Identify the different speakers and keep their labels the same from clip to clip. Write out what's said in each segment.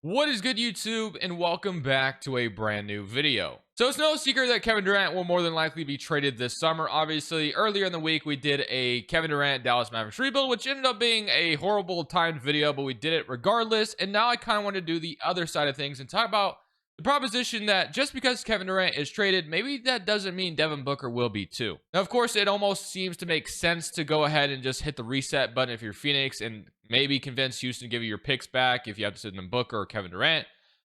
Speaker 1: What is good, YouTube, and welcome back to a brand new video. So it's no secret that Kevin Durant will more than likely be traded this summer. Obviously, earlier in the week, we did a Kevin Durant Dallas Mavericks rebuild, which ended up being a horrible timed video, but we did it regardless. And now I kind of want to do the other side of things and talk about the proposition that just because Kevin Durant is traded, maybe that doesn't mean Devin Booker will be too. Now, of course, it almost seems to make sense to go ahead and just hit the reset button if you're Phoenix and maybe convince Houston to give you your picks back if you have to sit in Booker or Kevin Durant.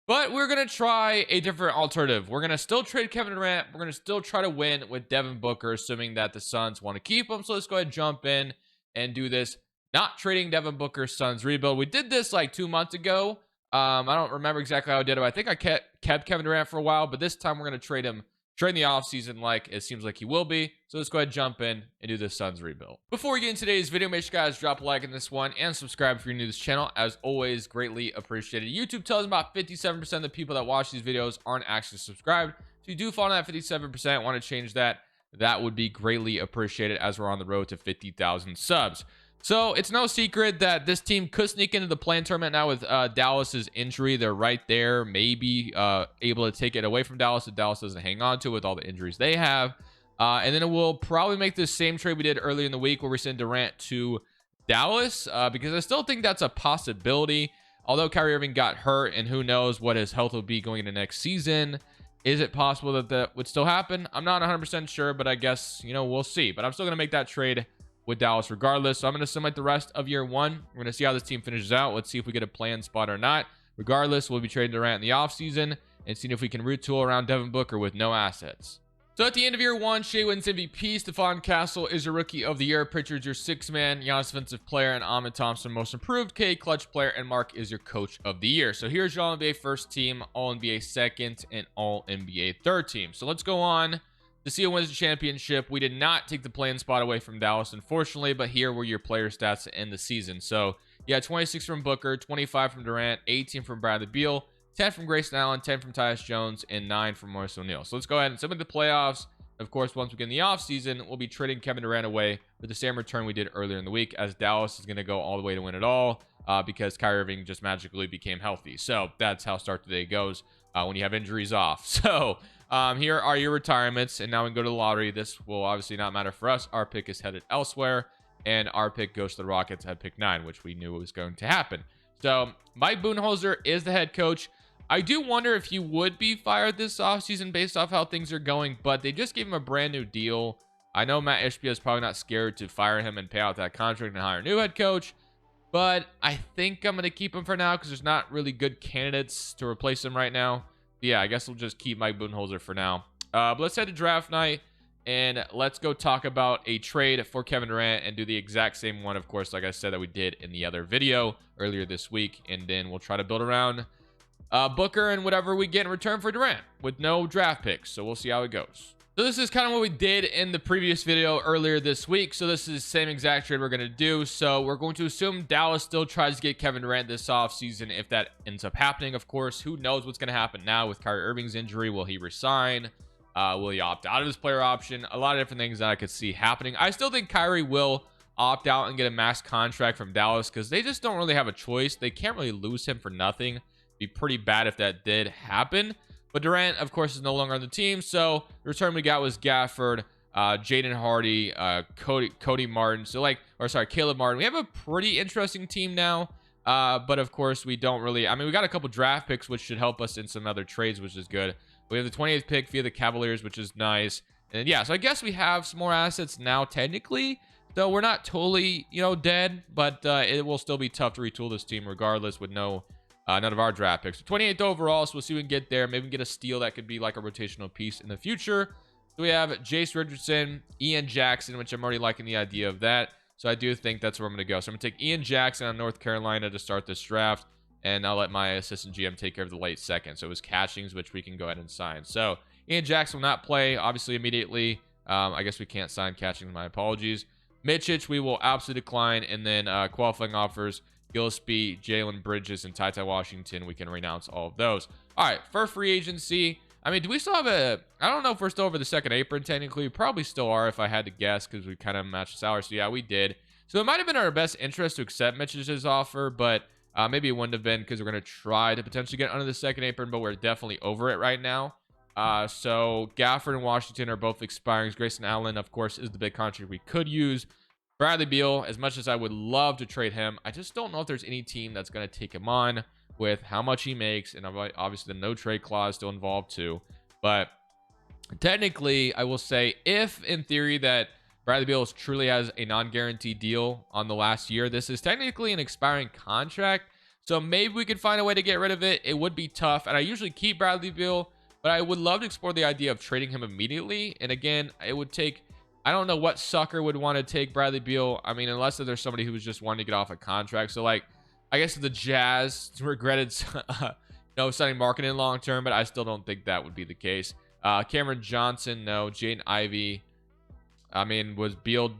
Speaker 1: But we're going to try a different alternative. We're going to still trade Kevin Durant. We're going to still try to win with Devin Booker, assuming that the Suns want to keep him. So let's go ahead and jump in and do this. Not trading Devin Booker's Suns rebuild. We did this like 2 months ago. I don't remember exactly how I did it, but I think I kept Kevin Durant for a while, but this time we're going to trade him during the offseason like it seems like he will be. So let's go ahead and jump in and do the Suns rebuild. Before we get into today's video, make sure you guys drop a like on this one and subscribe if you're new to this channel. As always, greatly appreciated. YouTube tells me about 57% of the people that watch these videos aren't actually subscribed. So you do fall in that 57%, want to change that, that would be greatly appreciated as we're on the road to 50,000 subs. So it's no secret that this team could sneak into the play-in tournament now with Dallas's injury. They're right there, maybe able to take it away from Dallas if Dallas doesn't hang on to it with all the injuries they have. And then it will probably make the same trade we did earlier in the week where we send Durant to Dallas because I still think that's a possibility. Although Kyrie Irving got hurt and who knows what his health will be going into next season. Is it possible that that would still happen? I'm not 100% sure, but I guess, we'll see. But I'm still going to make that trade with Dallas regardless. So I'm going to simulate the rest of year one. We're going to see how this team finishes out. Let's see if we get a play-in spot or not. Regardless, we'll be trading Durant in the offseason and seeing if we can retool around Devin Booker with no assets. So at the end of year one, Shea wins MVP. Stephon Castle is your rookie of the year. Pritchard's your sixth man. Giannis defensive player. And Ahmed Thompson most improved. K clutch player. And Mark is your coach of the year. So here's your All-NBA first team, All-NBA second, and All-NBA third team. So let's go on to see who wins the championship. We did not take the play-in spot away from Dallas, unfortunately, but here were your player stats to end the season. So, yeah, 26 from Booker, 25 from Durant, 18 from Bradley Beal, 10 from Grayson Allen, 10 from Tyus Jones, and 9 from Maurice O'Neal. So let's go ahead and submit the playoffs. Of course, once we get in the offseason, we'll be trading Kevin Durant away with the same return we did earlier in the week, as Dallas is going to go all the way to win it all because Kyrie Irving just magically became healthy. So that's how start today goes when you have injuries off. So here are your retirements, and now we can go to the lottery. This will obviously not matter for us. Our pick is headed elsewhere, and our pick goes to the Rockets at pick 9, which we knew was going to happen. So Mike Budenholzer is the head coach. I do wonder if he would be fired this offseason based off how things are going, but they just gave him a brand new deal. I know Matt Ishbia is probably not scared to fire him and pay out that contract and hire a new head coach, but I think I'm going to keep him for now because there's not really good candidates to replace him right now. Yeah, I guess we'll just keep Mike Budenholzer for now. But let's head to draft night, and let's go talk about a trade for Kevin Durant and do the exact same one, of course, like I said, that we did in the other video earlier this week. And then we'll try to build around Booker and whatever we get in return for Durant with no draft picks. So we'll see how it goes. So this is kind of what we did in the previous video earlier this week. So this is the same exact trade we're going to do. So we're going to assume Dallas still tries to get Kevin Durant this offseason. If that ends up happening, of course, who knows what's going to happen now with Kyrie Irving's injury? Will he resign? Will he opt out of his player option? A lot of different things that I could see happening. I still think Kyrie will opt out and get a max contract from Dallas because they just don't really have a choice. They can't really lose him for nothing. Be pretty bad if that did happen. But Durant, of course, is no longer on the team. So the return we got was Gafford, Jaden Hardy, Cody Martin. So Caleb Martin. We have a pretty interesting team now. But of course, we don't really. I mean, we got a couple draft picks, which should help us in some other trades, which is good. We have the 28th pick via the Cavaliers, which is nice. And yeah, so I guess we have some more assets now, technically. Though we're not totally, dead. But it will still be tough to retool this team regardless with none of our draft picks. 28th overall, so we'll see if we can get there. Maybe we can get a steal that could be like a rotational piece in the future. So we have Jace Richardson, Ian Jackson, which I'm already liking the idea of that. So I do think that's where I'm going to go. So I'm going to take Ian Jackson on North Carolina to start this draft. And I'll let my assistant GM take care of the late second. So it was Catchings, which we can go ahead and sign. So Ian Jackson will not play, obviously, immediately. I guess we can't sign Catchings. My apologies. Mitchich, we will absolutely decline. And then qualifying offers, Gillespie, Jalen Bridges, and Ty Washington. We can renounce all of those. All right, for free agency. I mean, do we still have I don't know if we're still over the second apron, technically. We probably still are if I had to guess because we kind of matched the salary. So, yeah, we did. So, it might have been our best interest to accept Mitch's offer, but Maybe it wouldn't have been because we're going to try to potentially get under the second apron, but we're definitely over it right now. So Gafford and Washington are both expiring. Grayson Allen, of course, is the big contract we could use. Bradley Beal, as much as I would love to trade him, I just don't know if there's any team that's going to take him on with how much he makes, and obviously the no trade clause still involved too. But technically, I will say, if in theory that Bradley Beal truly has a non-guaranteed deal on the last year, this is technically an expiring contract. So maybe we could find a way to get rid of it. It would be tough, and I usually keep Bradley Beal, but I would love to explore the idea of trading him immediately. And again, it would take, I don't know what sucker would want to take Bradley Beal. I mean, unless there's somebody who was just wanting to get off a contract. So like, I guess the Jazz regretted signing marketing long term, but I still don't think that would be the case. Cameron Johnson, no. Jaden Ivey. I mean, would Beal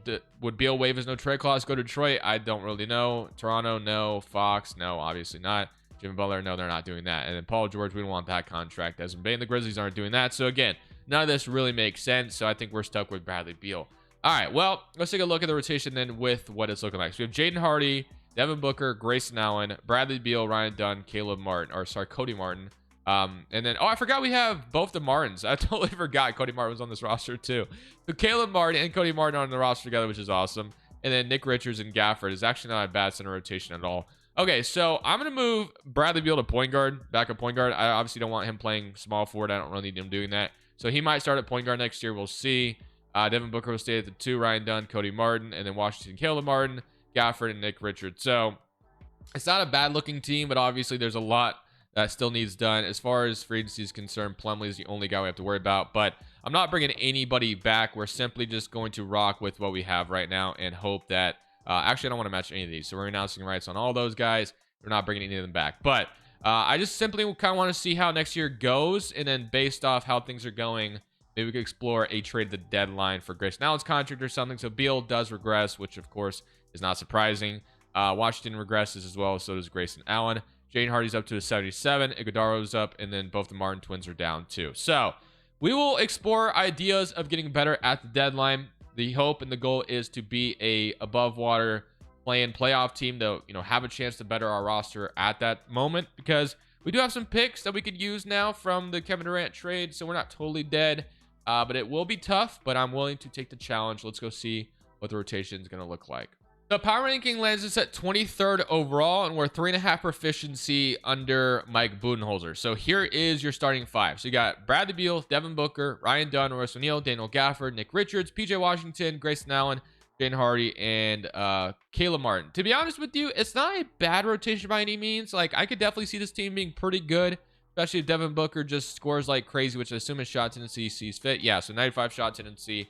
Speaker 1: waive his no trade clause, go to Detroit? I don't really know. Toronto, no. Fox, no. Obviously not. Jimmy Butler, no, they're not doing that. And then Paul George, we don't want that contract. As Bay and the Grizzlies aren't doing that. So again, none of this really makes sense. So I think we're stuck with Bradley Beal. All right, well, let's take a look at the rotation then with what it's looking like. So we have Jaden Hardy, Devin Booker, Grayson Allen, Bradley Beal, Ryan Dunn, Cody Martin. And then, I forgot we have both the Martins. I totally forgot Cody Martin was on this roster too. So Caleb Martin and Cody Martin are on the roster together, which is awesome. And then Nick Richards and Gafford is actually not a bad center rotation at all. Okay, so I'm going to move Bradley Beal to point guard, backup point guard. I obviously don't want him playing small forward. I don't really need him doing that. So he might start at point guard next year. We'll see. Devin Booker will stay at the 2, Ryan Dunn, Cody Martin, and then Washington, Caleb Martin, Gafford, and Nick Richards. So it's not a bad looking team, but obviously there's a lot that still needs done. As far as free agency is concerned, Plumlee is the only guy we have to worry about, but I'm not bringing anybody back. We're simply just going to rock with what we have right now and hope that actually I don't want to match any of these, so we're announcing rights on all those guys. We're not bringing any of them back, but I just simply kind of want to see how next year goes, and then based off how things are going, maybe we could explore a trade at the deadline for Grayson Allen's contract or something. So Beal does regress, which of course is not surprising. Washington regresses as well, so does Grayson Allen. Jaden Hardy's up to a 77. Iguodaro's up, and then both the Martin twins are down too. So we will explore ideas of getting better at the deadline. The hope and the goal is to be a above water playoff team to have a chance to better our roster at that moment, because we do have some picks that we could use now from the Kevin Durant trade, so we're not totally dead. But it will be tough, but I'm willing to take the challenge. Let's go see what the rotation is going to look like. The power ranking lands us at 23rd overall, and we're 3.5 proficiency under Mike Budenholzer. So here is your starting 5. So you got Bradley Beal, Devin Booker, Ryan Dunn, Royce O'Neal, Daniel Gafford, Nick Richards, PJ Washington, Grayson Allen, Jaden Hardy, and Caleb Martin. To be honest with you, it's not a bad rotation by any means. Like, I could definitely see this team being pretty good, especially if Devin Booker just scores like crazy, which I assume his shot tendency sees fit. Yeah, so 95 shot tendency.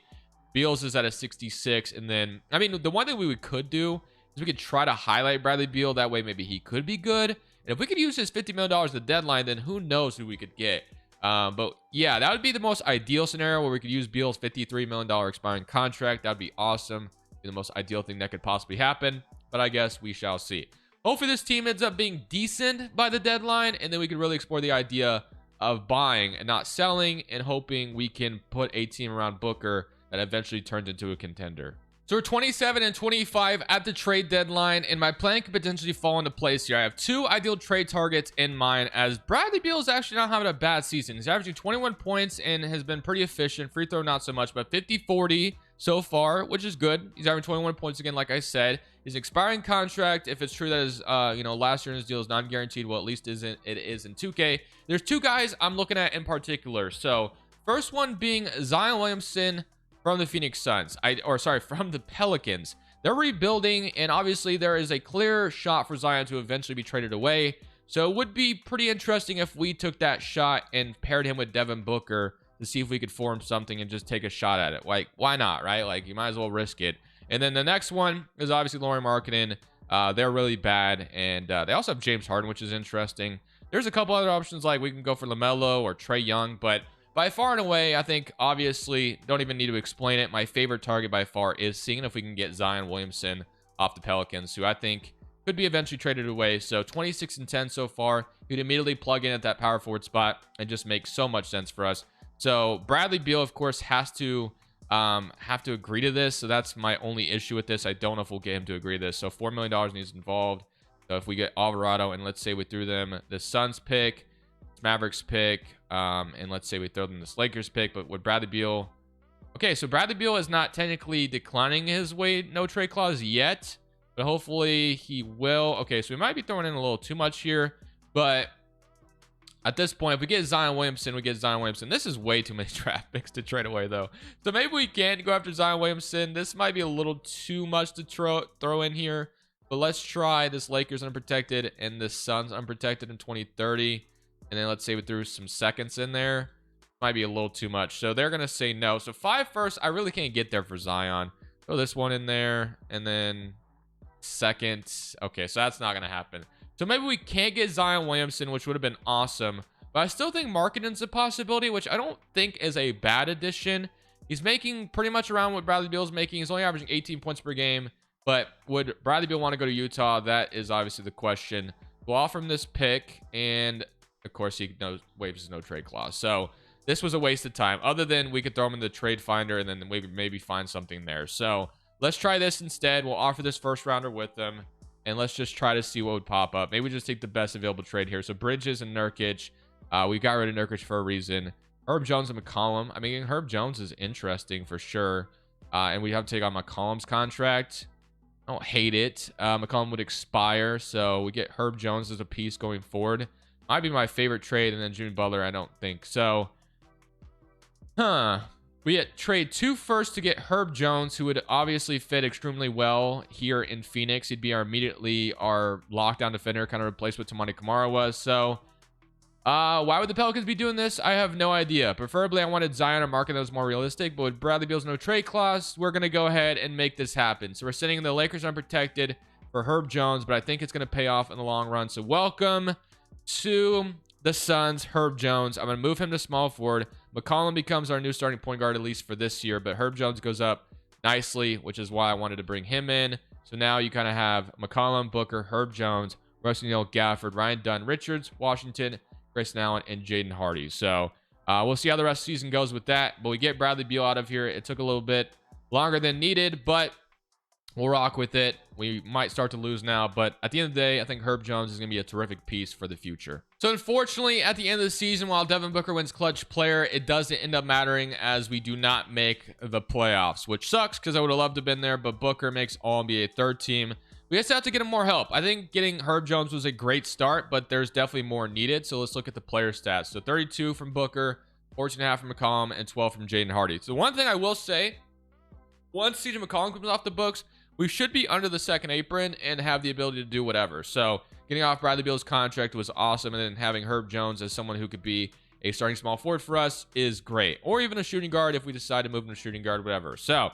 Speaker 1: Beal's is at a 66. And then, I mean, the one thing we could do is we could try to highlight Bradley Beal. That way, maybe he could be good. And if we could use his $50 million at the deadline, then who knows who we could get. But yeah, that would be the most ideal scenario where we could use Beal's $53 million expiring contract. That would be awesome. Be the most ideal thing that could possibly happen. But I guess we shall see. Hopefully this team ends up being decent by the deadline, and then we can really explore the idea of buying and not selling, and hoping we can put a team around Booker that eventually turns into a contender. So we're 27 and 25 at the trade deadline, and my plan could potentially fall into place here. I have 2 ideal trade targets in mind, as Bradley Beal is actually not having a bad season. He's averaging 21 points and has been pretty efficient. Free throw, not so much, but 50-40 so far, which is good. He's averaging 21 points again, like I said. His expiring contract, if it's true that his last year in his deal is non-guaranteed, well, at least it is in 2K. There's 2 guys I'm looking at in particular. So first one being Zion Williamson from the Phoenix Suns, from the Pelicans. They're rebuilding, and obviously there is a clear shot for Zion to eventually be traded away. So it would be pretty interesting if we took that shot and paired him with Devin Booker to see if we could form something and just take a shot at it. Like, why not, right? Like, you might as well risk it. And then the next one is obviously Lauri Markkanen. They're really bad, and they also have James Harden, which is interesting. There's a couple other options, like we can go for LaMelo or Trae Young, but by far and away, I think, obviously, don't even need to explain it, my favorite target by far is seeing if we can get Zion Williamson off the Pelicans, who I think could be eventually traded away. So 26 and 10 so far. You'd immediately plug in at that power forward spot and just make so much sense for us. So Bradley Beal, of course, has to agree to this. So that's my only issue with this. I don't know if we'll get him to agree to this. So $4 million needs involved. So if we get Alvarado and let's say we threw them the Suns pick, Mavericks pick, and let's say we throw them this Lakers pick, but would Bradley Beal... Okay, so Bradley Beal is not technically declining his no trade clause yet, but hopefully he will. Okay, so we might be throwing in a little too much here, but at this point, if we get Zion Williamson, we get Zion Williamson. This is way too many draft picks to trade away, though. So maybe we can't go after Zion Williamson. This might be a little too much to throw in here, but let's try this Lakers unprotected and the Suns unprotected in 2030. And then let's say we threw some seconds in there. Might be a little too much. So they're going to say no. So 5 first, I really can't get there for Zion. Throw this one in there. And then second. Okay, so that's not going to happen. So maybe we can't get Zion Williamson, which would have been awesome. But I still think Markkanen's a possibility, which I don't think is a bad addition. He's making pretty much around what Bradley Beal's making. He's only averaging 18 points per game. But would Bradley Beal want to go to Utah? That is obviously the question. We'll offer him this pick. And, of course, he waives his no trade clause. So this was a waste of time. Other than we could throw him in the trade finder and then we could maybe find something there. So let's try this instead. We'll offer this first rounder with them. And let's just try to see what would pop up. Maybe we just take the best available trade here. So Bridges and Nurkic. We got rid of Nurkic for a reason. Herb Jones and McCollum. I mean, Herb Jones is interesting for sure. And we have to take on McCollum's contract. I don't hate it. McCollum would expire. So we get Herb Jones as a piece going forward. Might be my favorite trade. And then Jimmy Butler, I don't think. So, we trade 2 first to get Herb Jones, who would obviously fit extremely well here in Phoenix. He'd be immediately our lockdown defender, kind of replace what Tamani Kamara was. So, why would the Pelicans be doing this? I have no idea. Preferably, I wanted Zion or Markkanen that was more realistic, but with Bradley Beal's no trade clause, we're going to go ahead and make this happen. So, we're sending the Lakers unprotected for Herb Jones, but I think it's going to pay off in the long run. So, welcome to the Suns, Herb Jones. I'm going to move him to small forward. McCollum becomes our new starting point guard, at least for this year, but Herb Jones goes up nicely, which is why I wanted to bring him in. So now you kind of have McCollum, Booker, Herb Jones, Russell Neal, Gafford, Ryan Dunn, Richards, Washington, Grayson Allen, and Jaden Hardy. So we'll see how the rest of the season goes with that, but we get Bradley Beal out of here. It took a little bit longer than needed, but we'll rock with it. We might start to lose now, but at the end of the day, I think Herb Jones is going to be a terrific piece for the future. So unfortunately, at the end of the season, while Devin Booker wins clutch player, it doesn't end up mattering as we do not make the playoffs, which sucks because I would have loved to have been there, but Booker makes All-NBA third team. We just have to get him more help. I think getting Herb Jones was a great start, but there's definitely more needed. So let's look at the player stats. So 32 from Booker, 14.5 from McCollum, and 12 from Jaden Hardy. So one thing I will say, once CJ McCollum comes off the books, we should be under the second apron and have the ability to do whatever. So getting off Bradley Beal's contract was awesome. And then having Herb Jones as someone who could be a starting small forward for us is great. Or even a shooting guard if we decide to move him to shooting guard, whatever. So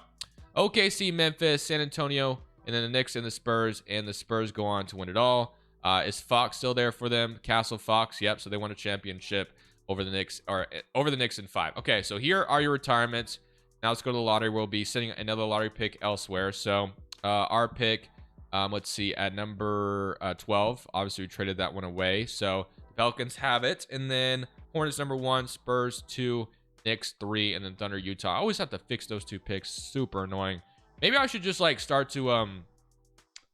Speaker 1: OKC, Memphis, San Antonio, and then the Knicks and the Spurs. And the Spurs go on to win it all. Is Fox still there for them? Castle Fox. Yep. So they won a championship over the Knicks, or over the Knicks in 5. Okay. So here are your retirements. Now let's go to the lottery. We'll be sending another lottery pick elsewhere. So our pick, let's see, at number 12. Obviously, we traded that one away. So the Pelicans have it. And then Hornets number 1, Spurs 2, Knicks 3, and then Thunder, Utah. I always have to fix those 2 picks. Super annoying. Maybe I should just like start to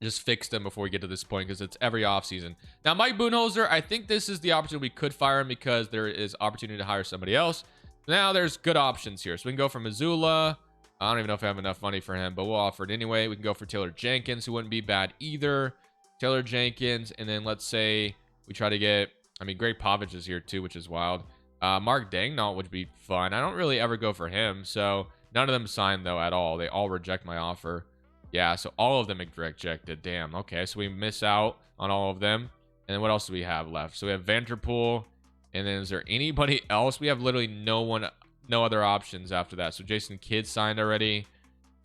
Speaker 1: just fix them before we get to this point because it's every offseason. Now, Mike Budenholzer, I think this is the opportunity we could fire him because there is opportunity to hire somebody else. Now there's good options here. So we can go for Missoula. I don't even know if I have enough money for him, but we'll offer it anyway. We can go for Taylor Jenkins, who wouldn't be bad either. Taylor Jenkins, and then let's say we try to get, I mean, Greg Povich is here too, which is wild. Mark Daigneault would be fun. I don't really ever go for him, so none of them signed, though, at all. They all reject my offer. Yeah, so all of them rejected. Damn, okay, so we miss out on all of them. And then what else do we have left? So we have Vanderpool, and then is there anybody else? We have literally no other options after that. So Jason Kidd signed already.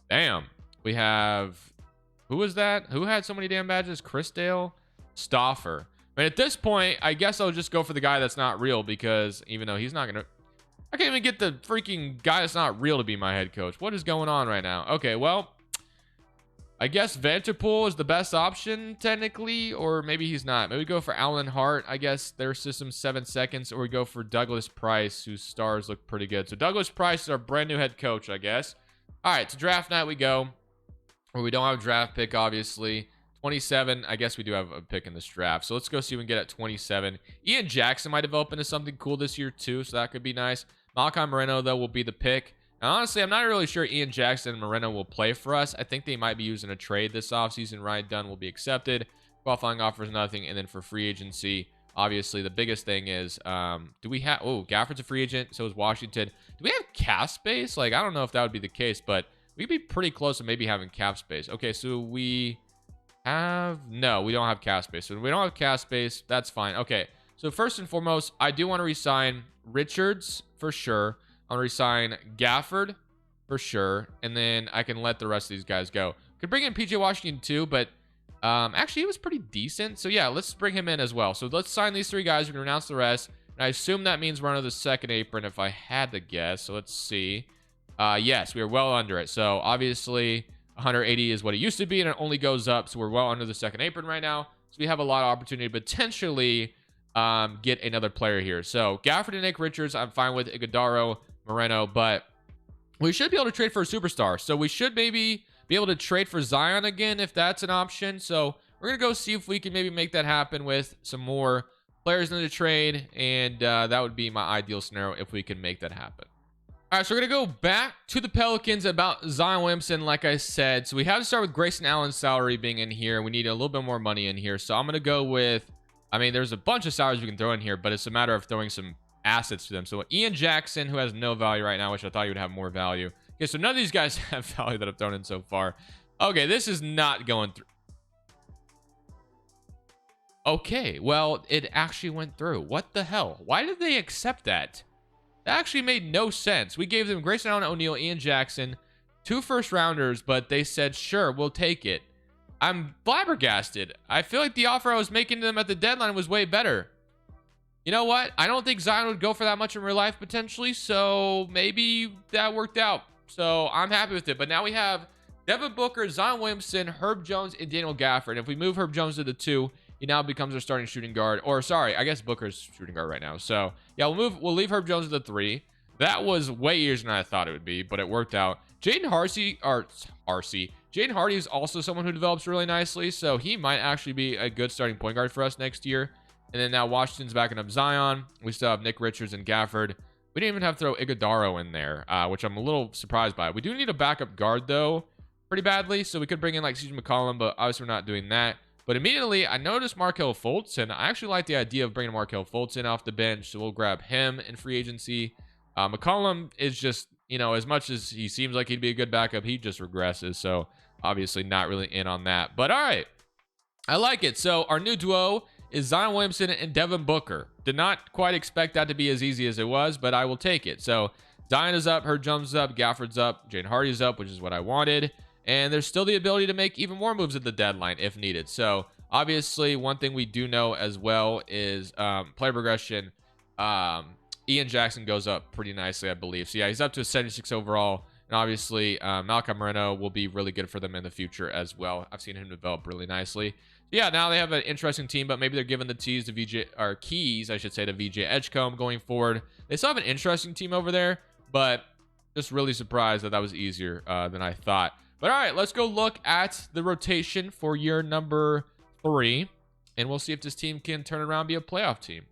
Speaker 1: Damn. We have, who was that? Who had so many damn badges? Chris Dale? Stauffer. I mean, at this point, I guess I'll just go for the guy that's not real because even though he's not going to, I can't even get the freaking guy that's not real to be my head coach. What is going on right now? Okay, well, I guess Vanderpool is the best option technically, or maybe he's not. Maybe we go for Alan Hart. I guess their system's 7 seconds, or we go for Douglas Price, whose stars look pretty good. So Douglas Price is our brand new head coach, I guess. All right, to draft night we go, where we don't have a draft pick, obviously. 27. I guess we do have a pick in this draft. So let's go see if we can get at 27. Ian Jackson might develop into something cool this year too, so that could be nice. Malachi Moreno, though, will be the pick. Now, honestly, I'm not really sure Ian Jackson and Moreno will play for us. I think they might be using a trade this offseason. Ryan Dunn will be accepted. Qualifying offers, nothing. And then for free agency, obviously, the biggest thing is, do we have... Oh, Gafford's a free agent. So is Washington. Do we have cap space? Like, I don't know if that would be the case, but we'd be pretty close to maybe having cap space. Okay, so we have... No, we don't have cap space. So we don't have cap space. That's fine. Okay, so first and foremost, I do want to resign Richards for sure. I want to resign Gafford for sure. And then I can let the rest of these guys go. Could bring in PJ Washington too, but actually, he was pretty decent. So, yeah, let's bring him in as well. So, let's sign these 3 guys. We're going to announce the rest. And I assume that means we're under the second apron if I had to guess. So, let's see. Yes, we are well under it. So, obviously, 180 is what it used to be, and it only goes up. So, we're well under the second apron right now. So, we have a lot of opportunity to potentially get another player here. So, Gafford and Nick Richards, I'm fine with. Iguodaro, Moreno, but we should be able to trade for a superstar. So, we should maybe be able to trade for Zion again if that's an option. So we're going to go see if we can maybe make that happen with some more players in the trade. And that would be my ideal scenario if we can make that happen. All right, so we're going to go back to the Pelicans about Zion Williamson, like I said. So we have to start with Grayson Allen's salary being in here. We need a little bit more money in here. So I'm going to go with, I mean, there's a bunch of salaries we can throw in here, but it's a matter of throwing some assets to them. So Ian Jackson, who has no value right now, which I thought he would have more value. Okay, so none of these guys have value that I've thrown in so far. Okay, this is not going through. Okay, well, it actually went through. What the hell? Why did they accept that? That actually made no sense. We gave them Grayson Allen O'Neal, Ian Jackson, 2 first-rounders, but they said, sure, we'll take it. I'm flabbergasted. I feel like the offer I was making to them at the deadline was way better. You know what? I don't think Zion would go for that much in real life, potentially, so maybe that worked out. So I'm happy with it. But now we have Devin Booker, Zion Williamson, Herb Jones, and Daniel Gafford. If we move Herb Jones to the 2, he now becomes our starting shooting guard. Or sorry, I guess Booker's shooting guard right now. So yeah, we'll leave Herb Jones to the 3. That was way easier than I thought it would be, but it worked out. Jaden Hardy is also someone who develops really nicely, so he might actually be a good starting point guard for us next year. And then now Washington's backing up Zion. We still have Nick Richards and Gafford. We didn't even have to throw Iguodaro in there, which I'm a little surprised by. We do need a backup guard, though, pretty badly. So we could bring in, like, CJ McCollum, but obviously we're not doing that. But immediately, I noticed Markelle Fultz, and I actually like the idea of bringing Markelle Fultz in off the bench. So we'll grab him in free agency. McCollum is just, you know, as much as he seems like he'd be a good backup, he just regresses. So obviously not really in on that. But all right, I like it. So our new duo is Zion Williamson and Devin Booker. Did not quite expect that to be as easy as it was, but I will take it. So Zion is up, Herb Jones is up, Gafford's up, Jaden Hardy's up, which is what I wanted. And there's still the ability to make even more moves at the deadline if needed. So obviously, one thing we do know as well is player progression. Ian Jackson goes up pretty nicely, I believe. So yeah, he's up to a 76 overall. And obviously, Malachi Moreno will be really good for them in the future as well. I've seen him develop really nicely. Yeah, now they have an interesting team, but maybe they're giving the keys, I should say, to VJ Edgecombe going forward. They still have an interesting team over there, but just really surprised that was easier than I thought. But all right, let's go look at the rotation for year number 3, and we'll see if this team can turn around and be a playoff team.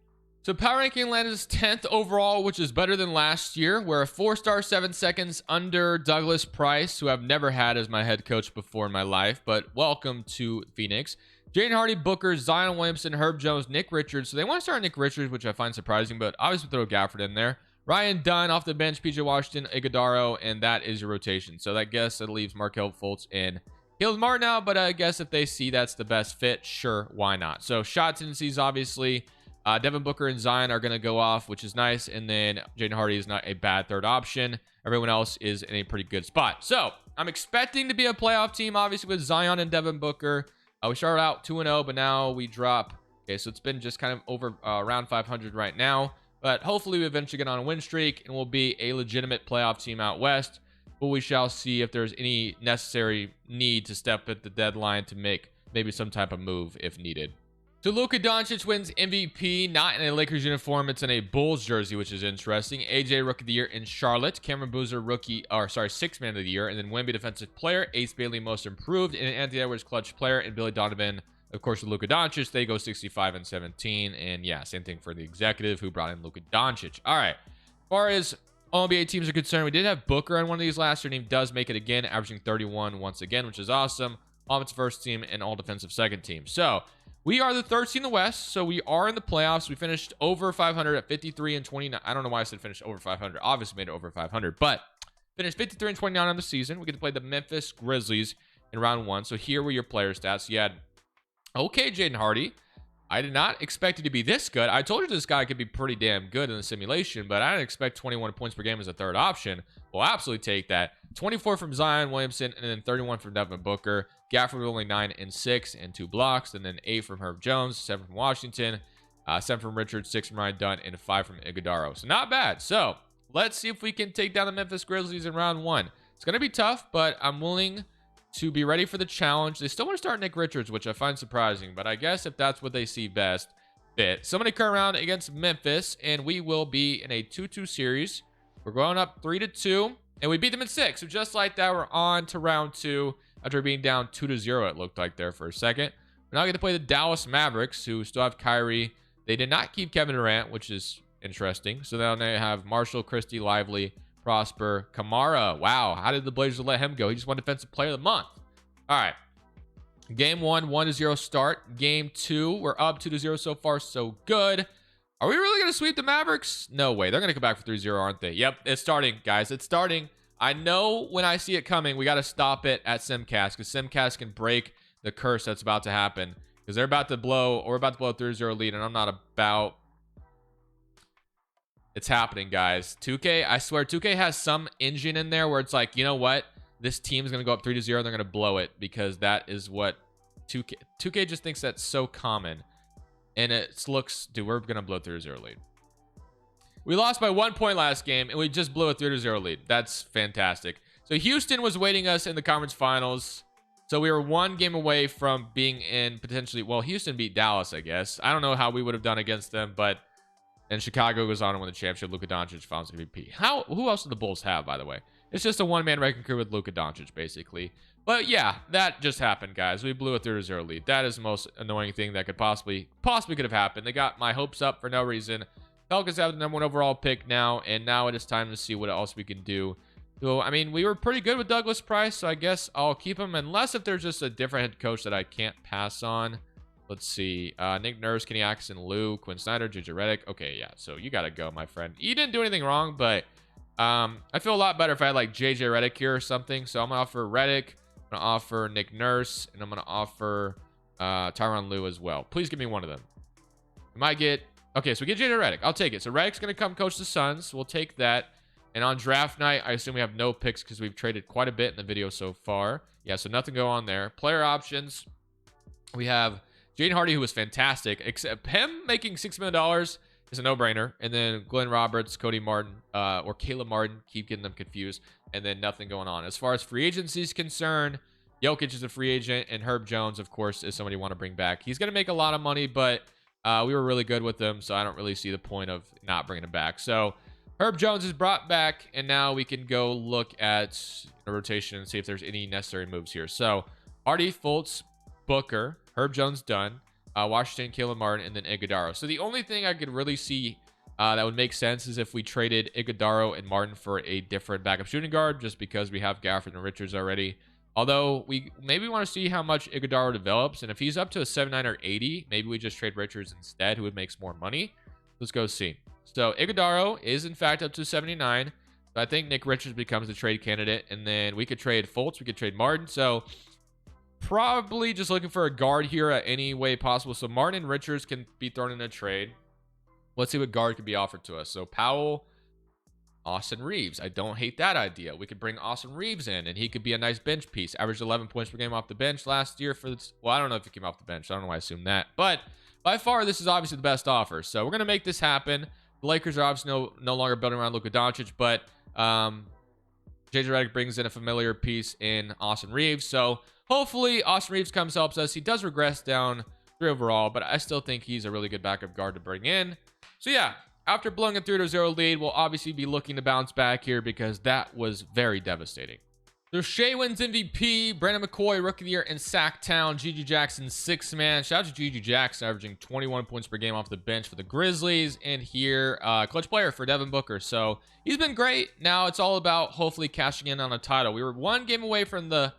Speaker 1: So power ranking landed as 10th overall, which is better than last year. We're a 4-star, 7 seconds under Douglas Price, who I've never had as my head coach before in my life, but welcome to Phoenix. Jaden Hardy, Booker, Zion Williamson, Herb Jones, Nick Richards. So they want to start Nick Richards, which I find surprising, but obviously throw Gafford in there. Ryan Dunn off the bench, PJ Washington, Iguodaro, and that is your rotation. So I guess it leaves Markelle Fultz and Caleb Martin now, but I guess if they see that's the best fit, sure, why not? So shot tendencies, obviously, Devin Booker and Zion are going to go off, which is nice, and then Jaden Hardy is not a bad third option. Everyone else is in a pretty good spot. So I'm expecting to be a playoff team, obviously, with Zion and Devin Booker. We started out 2-0, but now we drop. Okay, so it's been just kind of over around 500 right now. But hopefully we eventually get on a win streak and we'll be a legitimate playoff team out west. But we shall see if there's any necessary need to step at the deadline to make maybe some type of move if needed. So Luka Doncic wins MVP, not in a Lakers uniform. It's in a Bulls jersey, which is interesting. AJ Rookie of the Year in Charlotte. Cameron Boozer Sixth Man of the Year. And then Wemby Defensive Player. Ace Bailey Most Improved. And Anthony Edwards Clutch Player. And Billy Donovan, of course, with Luka Doncic. They go 65 and 17. And yeah, same thing for the executive who brought in Luka Doncic. All right. As far as all NBA teams are concerned, we did have Booker on one of these last year. And he does make it again, averaging 31 once again, which is awesome. Offensive first team and all defensive second team. So we are the third seed in the West, so we are in the playoffs. We finished over 500 at 53 and 29. I don't know why I said finished over 500. Obviously made it over 500, but finished 53 and 29 on the season. We get to play the Memphis Grizzlies in round 1. So here were your player stats. You had okay Jaden Hardy. I did not expect it to be this good. I told you this guy could be pretty damn good in the simulation, but I didn't expect 21 points per game as a third option. We'll absolutely take that. 24 from Zion Williamson, and then 31 from Devin Booker. Gafford with only 9 and 6 and 2 blocks, and then 8 from Herb Jones, 7 from Washington, 7 from Richard, 6 from Ryan Dunn, and 5 from Iguodaro. So not bad. So let's see if we can take down the Memphis Grizzlies in round 1. It's going to be tough, but I'm willing to be ready for the challenge. They still want to start Nick Richards, which I find surprising, but I guess if that's what they see best fit. Somebody come around against Memphis, and we will be in a 2-2 series. We're going up 3-2, and we beat them in 6. So just like that, we're on to round 2 after being down 2-0, it looked like there for a second. We're now going to play the Dallas Mavericks, who still have Kyrie. They did not keep Kevin Durant, which is interesting. So now they have Marshall, Christie, Lively, Prosper, Kamara. Wow, how did the Blazers let him go? He just won Defensive Player of the Month. All right. Game 1, 1-0 start. Game 2, we're up 2-0 so far, so good. Are we really going to sweep the Mavericks? No way. They're going to come back for 3-0, aren't they? Yep, it's starting, guys. It's starting. I know when I see it coming, we got to stop it at Simcast, because Simcast can break the curse that's about to happen, because they're about to blow, or we're about to blow a 3-0 lead, and I'm not about... It's happening, guys. 2K, I swear, 2K has some engine in there where it's like, you know what? This team is going to go up 3-0. They're going to blow it, because that is what 2K just thinks that's so common. And it looks, dude, we're going to blow 3-0 lead. We lost by 1 point last game, and we just blew a 3-0 lead. That's fantastic. So Houston was waiting us in the conference finals. So we were 1 game away from being in potentially, well, Houston beat Dallas, I guess. I don't know how we would have done against them, but and Chicago goes on to win the championship. Luka Doncic finals MVP. Who else do the Bulls have, by the way? It's just a one-man wrecking crew with Luka Doncic, basically. But yeah, that just happened, guys. We blew a 3-0 lead. That is the most annoying thing that could possibly could have happened. They got my hopes up for no reason. Pelicans have the number 1 overall pick now, and now it is time to see what else we can do. So, I mean, we were pretty good with Douglas Price, so I guess I'll keep him, unless if there's just a different head coach that I can't pass on. Let's see. Nick Nurse, Kenny Atkinson, Lou, Quinn Snyder, JJ Redick. Okay, yeah, so you got to go, my friend. You didn't do anything wrong, but I feel a lot better if I had, like, JJ Redick here or something. So I'm going to offer Redick. I'm going to offer Nick Nurse, and I'm going to offer Tyronn Lue as well. Please give me one of them. We might get... Okay, so we get JJ Redick. I'll take it. So Redick's going to come coach the Suns. We'll take that. And on draft night, I assume we have no picks because we've traded quite a bit in the video so far. Yeah, so nothing go on there. Player options. We have Jaden Hardy, who was fantastic. Except him making $6 million is a no-brainer. And then Glenn Roberts, Cody Martin, or Caleb Martin. Keep getting them confused. And then nothing going on. As far as free agency is concerned, Jokic is a free agent. And Herb Jones, of course, is somebody you want to bring back. He's going to make a lot of money, but we were really good with him. So I don't really see the point of not bringing him back. So Herb Jones is brought back, and now we can go look at the rotation and see if there's any necessary moves here. So Hardy, Fultz, Booker, Herb Jones done, Washington, Caleb Martin, and then Iguodaro. So the only thing I could really see that would make sense is if we traded Iguodaro and Martin for a different backup shooting guard, just because we have Gafford and Richards already. Although we maybe want to see how much Iguodaro develops, and if he's up to a 79 or 80, maybe we just trade Richards instead, who would make more money. Let's go see. So Iguodaro is in fact up to 79. So I think Nick Richards becomes the trade candidate, and then we could trade Fultz, we could trade Martin. So probably just looking for a guard here at any way possible. So Martin and Richards can be thrown in a trade. Let's see what guard can be offered to us. So Powell, Austin Reeves. I don't hate that idea. We could bring Austin Reeves in, and he could be a nice bench piece. Averaged 11 points per game off the bench last year for this. Well, I don't know if he came off the bench. I don't know why I assumed that. But by far, this is obviously the best offer. So we're going to make this happen. The Lakers are obviously no longer building around Luka Doncic, but JJ Redick brings in a familiar piece in Austin Reeves. So hopefully Austin Reeves helps us. He does regress down 3 overall, but I still think he's a really good backup guard to bring in. So yeah, after blowing a 3-0 lead, we'll obviously be looking to bounce back here because that was very devastating. So Shea wins MVP, Brandon McCoy Rookie of the Year in Sacktown, GG Jackson 6-man. Shout out to GG Jackson, averaging 21 points per game off the bench for the Grizzlies. And here, clutch player for Devin Booker. So he's been great. Now it's all about hopefully cashing in on a title. We were 1 game away from the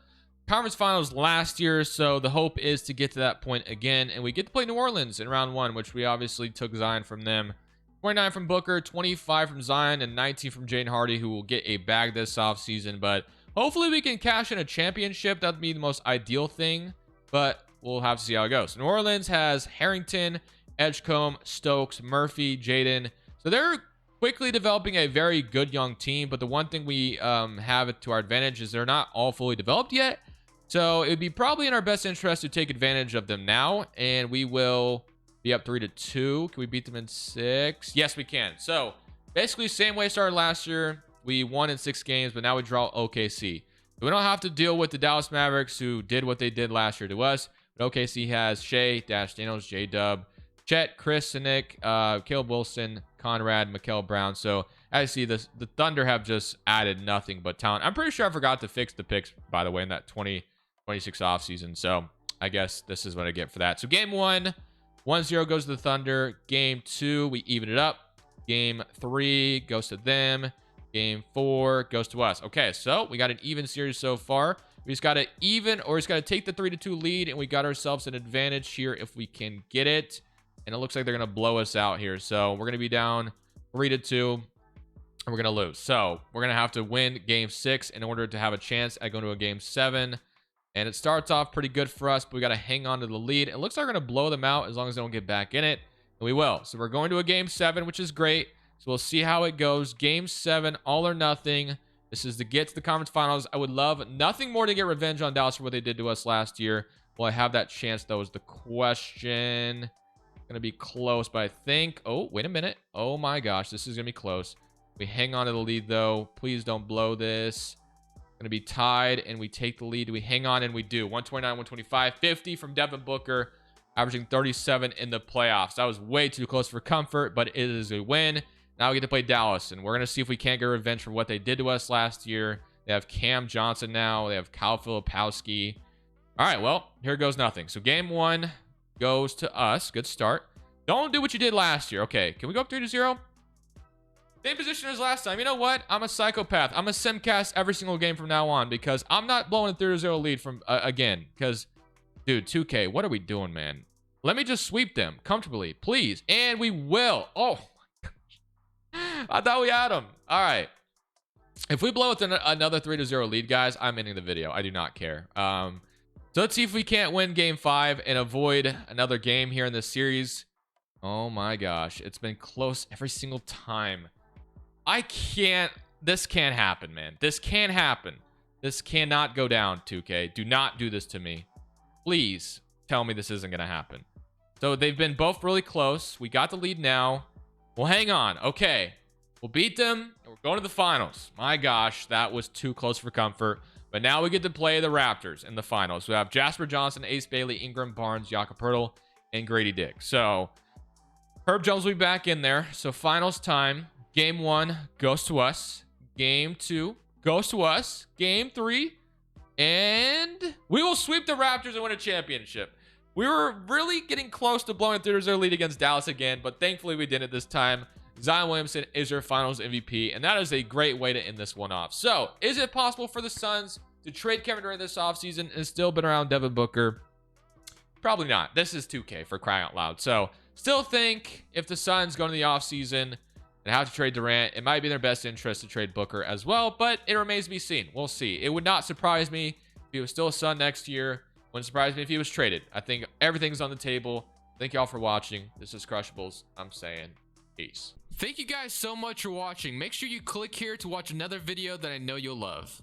Speaker 1: conference finals last year, so the hope is to get to that point again. And we get to play New Orleans in round 1, which we obviously took Zion from them. 29 from Booker, 25 from Zion, and 19 from Jaden Hardy, who will get a bag this offseason. But hopefully we can cash in a championship. That would be the most ideal thing, but we'll have to see how it goes. New Orleans has Harrington, Edgecombe, Stokes, Murphy, Jaden. So they're quickly developing a very good young team, but the one thing we have to our advantage is they're not all fully developed yet. So it would be probably in our best interest to take advantage of them now, and we will be up 3-2. Can we beat them in 6? Yes, we can. So basically same way it started last year. We won in 6 games, but now we draw OKC. So we don't have to deal with the Dallas Mavericks, who did what they did last year to us. But OKC has Shea, Dash Daniels, J-Dub, Chet, Chris, Nick, Caleb Wilson, Conrad, Mikael Brown. So as you see, the Thunder have just added nothing but talent. I'm pretty sure I forgot to fix the picks, by the way, in that 2026 offseason. So I guess this is what I get for that. So game 1, 1-0 goes to the Thunder. Game 2, we even it up. Game 3 goes to them. Game 4 goes to us. Okay, so we got an even series so far. We just got to even, or just got to take the 3-2 lead, and we got ourselves an advantage here if we can get it. And it looks like they're going to blow us out here. So we're going to be down 3-2, and we're going to lose. So we're going to have to win game 6 in order to have a chance at going to a game 7. And it starts off pretty good for us, but we got to hang on to the lead. It looks like we're going to blow them out as long as they don't get back in it. And we will. So we're going to a game 7, which is great. So we'll see how it goes. Game 7, all or nothing. This is to get to the conference finals. I would love nothing more to get revenge on Dallas for what they did to us last year. Will I have that chance, though, is the question. Going to be close, but I think... Oh, wait a minute. Oh, my gosh. This is going to be close. We hang on to the lead, though. Please don't blow this. Going to be tied, and we take the lead. We hang on, and we do. 129, 125, 50 from Devin Booker, averaging 37 in the playoffs. That was way too close for comfort, but it is a win. Now we get to play Dallas, and we're going to see if we can't get revenge for what they did to us last year. They have Cam Johnson now. They have Kyle Filipowski. All right, well, here goes nothing. So game 1 goes to us. Good start. Don't do what you did last year. Okay, can we go up 3-0? Same position as last time. You know what? I'm a psychopath. I'm a simcast every single game from now on because I'm not blowing a 3-0 lead from again. Because, dude, 2K, what are we doing, man? Let me just sweep them comfortably, please. And we will. Oh, I thought we had them. All right. If we blow with another 3-0 lead, guys, I'm ending the video. I do not care. So let's see if we can't win game 5 and avoid another game here in this series. Oh, my gosh. It's been close every single time. I can't. This can't happen, man. This can't happen. This cannot go down, 2K. Do not do this to me. Please tell me this isn't going to happen. So they've been both really close. We got the lead now. Well, hang on. Okay. We'll beat them, and we're going to the finals. My gosh, that was too close for comfort. But now we get to play the Raptors in the finals. We have Jasper Johnson, Ace Bailey, Ingram Barnes, Jakob Poeltl, and Grady Dick. So Herb Jones will be back in there. So finals time. Game 1 goes to us. Game 2 goes to us. Game 3. And we will sweep the Raptors and win a championship. We were really getting close to blowing a 3-0 lead against Dallas again, but thankfully we didn't this time. Zion Williamson is your finals MVP, and that is a great way to end this one off. So, is it possible for the Suns to trade Kevin Durant this offseason and still been around Devin Booker? Probably not. This is 2K for crying out loud. So, still think if the Suns go into the offseason and have to trade Durant, it might be in their best interest to trade Booker as well, but it remains to be seen. We'll see. It would not surprise me if he was still a Sun next year. Wouldn't surprise me if he was traded. I think everything's on the table. Thank y'all for watching. This is Crushables. I'm saying peace. Thank you guys so much for watching. Make sure you click here to watch another video that I know you'll love.